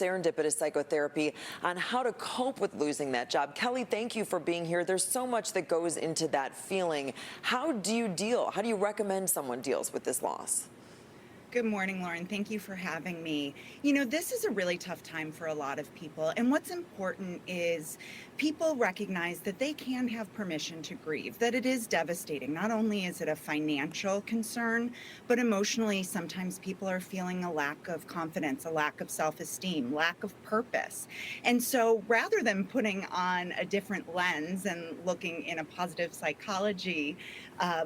Serendipitous Psychotherapy on how to cope with losing that job. Kelley, thank you for being here. There's so much that goes into that feeling. How do you recommend someone deals with this loss? Good morning, Lauren. Thank you for having me. You know, this is a really tough time for a lot of people. And what's important is people recognize that they can have permission to grieve, that it is devastating. Not only is it a financial concern, but emotionally, sometimes people are feeling a lack of confidence, a lack of self-esteem, lack of purpose. And so rather than putting on a different lens and looking in a positive psychology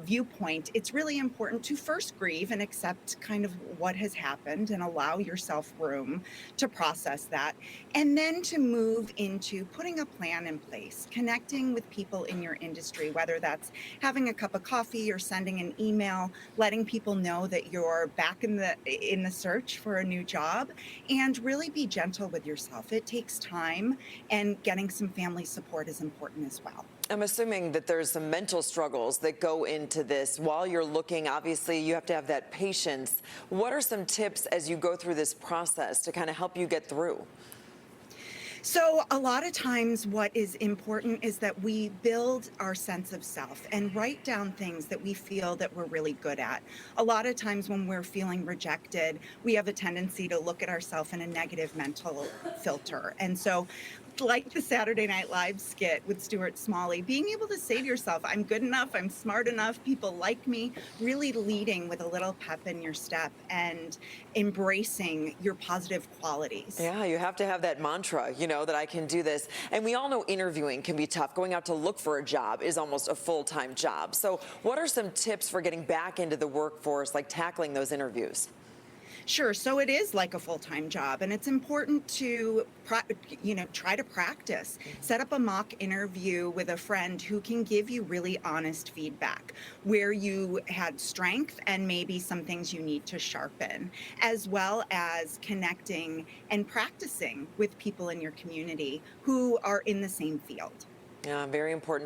viewpoint, it's really important to first grieve and accept kind of what has happened and allow yourself room to process that. And then to move into putting a plan in place, connecting with people in your industry, whether that's having a cup of coffee or sending an email, letting people know that you're back in the search for a new job, and really be gentle with yourself. It takes time, and getting some family support is important as well. I'm assuming that there's some mental struggles that go into this. While you're looking, obviously, you have to have that patience. What are some tips as you go through this process to kind of help you get through? So a lot of times what is important is that we build our sense of self and write down things that we feel that we're really good at. A lot of times when we're feeling rejected, we have a tendency to look at ourselves in a negative mental filter. And so like the Saturday Night Live skit with Stuart Smalley, being able to say to yourself, I'm good enough, I'm smart enough, people like me, really leading with a little pep in your step and embracing your positive qualities. Yeah, you have to have that mantra, that I can do this. And we all know interviewing can be tough. Going out to look for a job is almost a full-time job. So what are some tips for getting back into the workforce, like tackling those interviews? Sure. So it is like a full-time job, and it's important to, try to practice. Set up a mock interview with a friend who can give you really honest feedback where you had strength and maybe some things you need to sharpen, as well as connecting and practicing with people in your community who are in the same field. Yeah, very important.